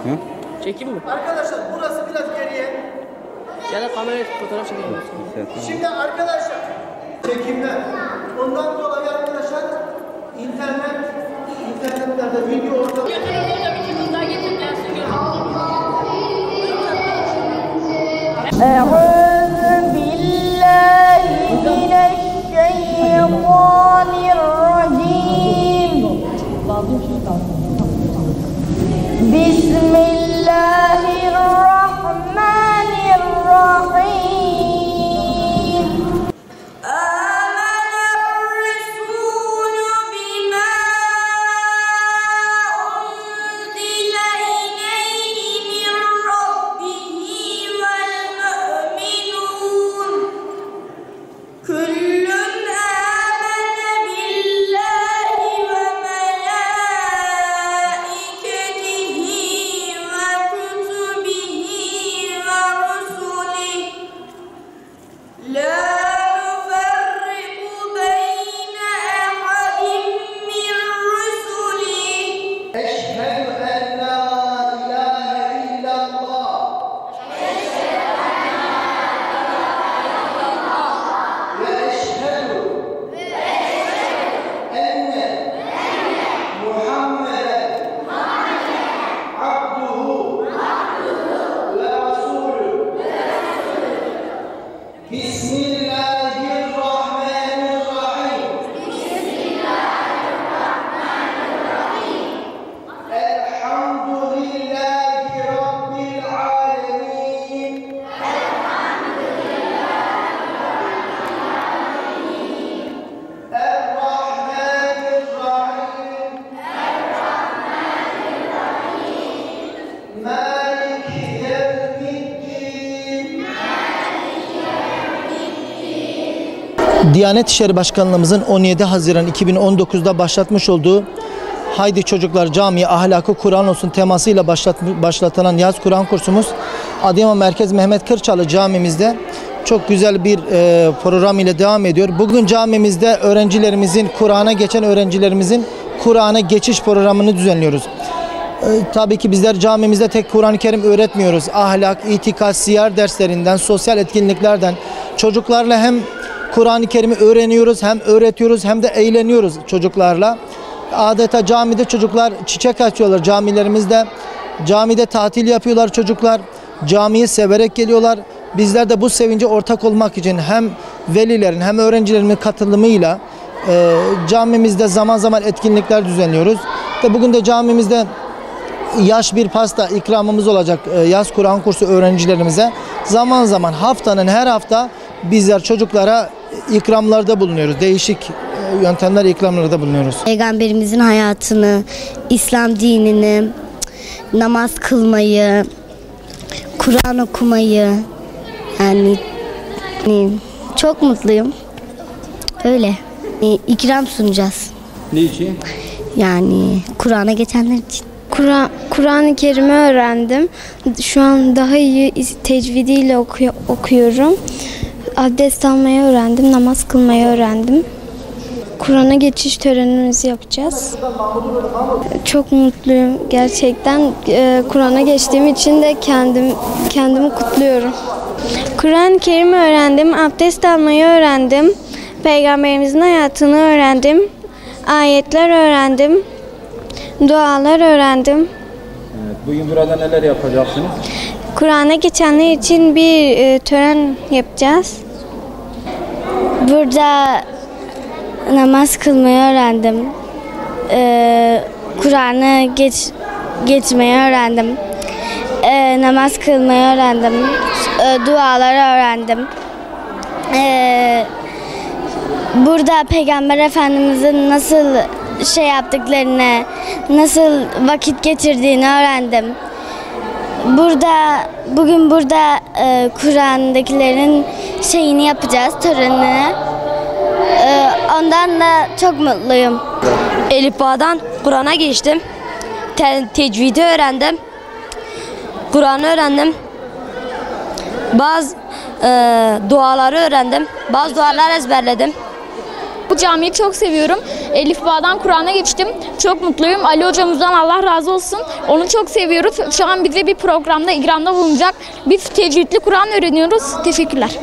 Hı? Çekeyim mi? Arkadaşlar burası biraz geriye. Ya da kamerayla fotoğraf çekeyim. Şimdi arkadaşlar çekimler. Ondan dolayı arkadaşlar internetlerde video ortamı. أعوذ بالله من الشيطان الرجيم بسم الله الرحمن الرحيم آمن الرسول بما أنزل إليه من ربه والمؤمنون كل آمن بالله وملائكته وكتبه ورسله لا نفرق بين أحد من رسله أشهد أن لا إله إلا الله وأشهد أن محمدا عبده ورسوله بسم الله الرحمن الرحيم الحمد لله رب العالمين الرحمن الرحيم مالك يوم الدين. Diyanet İşleri Başkanlığımızın 17 Haziran 2019'da başlatmış olduğu Haydi Çocuklar Camiye Ahlakı Kur'an Olsun temasıyla başlatılan yaz Kur'an kursumuz Adıyaman Merkez Mehmet Kırçalı camimizde çok güzel bir program ile devam ediyor. Bugün camimizde öğrencilerimizin, Kur'an'a geçen öğrencilerimizin Kur'an'a geçiş programını düzenliyoruz. Tabii ki bizler camimizde tek Kur'an-ı Kerim öğretmiyoruz. Ahlak, itikat, siyer derslerinden, sosyal etkinliklerden çocuklarla hem Kur'an-ı Kerim'i öğreniyoruz, hem öğretiyoruz, hem de eğleniyoruz çocuklarla. Adeta camide çocuklar çiçek açıyorlar camilerimizde. Camide tatil yapıyorlar çocuklar. Camiyi severek geliyorlar. Bizler de bu sevince ortak olmak için hem velilerin hem öğrencilerin katılımıyla camimizde zaman zaman etkinlikler düzenliyoruz. Bugün de camimizde yaş bir pasta ikramımız olacak yaz Kur'an kursu öğrencilerimize. Zaman zaman haftanın her hafta bizler çocuklara ikramlarda bulunuyoruz. Değişik yöntemler ikramlarda bulunuyoruz. Peygamberimizin hayatını, İslam dinini, namaz kılmayı, Kur'an okumayı, yani çok mutluyum. Öyle. İkram sunacağız. Niçin? Yani Kur'an'a geçenler için. Kur'an-ı Kerim'i öğrendim. Şu an daha iyi tecvidiyle okuyorum. Abdest almayı öğrendim, namaz kılmayı öğrendim. Kur'an'a geçiş törenimizi yapacağız. Çok mutluyum gerçekten. Kur'an'a geçtiğim için de kendimi kutluyorum. Kur'an-ı Kerim'i öğrendim, abdest almayı öğrendim. Peygamberimizin hayatını öğrendim. Ayetler öğrendim. Dualar öğrendim. Evet, bugün burada neler yapacaksınız? Kur'an'a geçenler için bir tören yapacağız. Burada namaz kılmayı öğrendim. Kur'an'ı geçmeyi öğrendim. Namaz kılmayı öğrendim. Duaları öğrendim. Burada Peygamber Efendimiz'in nasıl yaptıklarını, nasıl vakit geçirdiğini öğrendim. Bugün burada Kur'an'dakilerin şeyini yapacağız, törenini. Ondan da çok mutluyum. Elifba'dan Kur'an'a geçtim. Tecvidi öğrendim. Kur'an'ı öğrendim. Bazı duaları öğrendim. Bazı dualar ezberledim. Bu camiyi çok seviyorum. Elif Bağ'dan Kur'an'a geçtim. Çok mutluyum. Ali hocamızdan Allah razı olsun. Onu çok seviyoruz. Şu an bize bir programda ikramda bulunacak. Biz tecvidli Kur'an öğreniyoruz. Teşekkürler.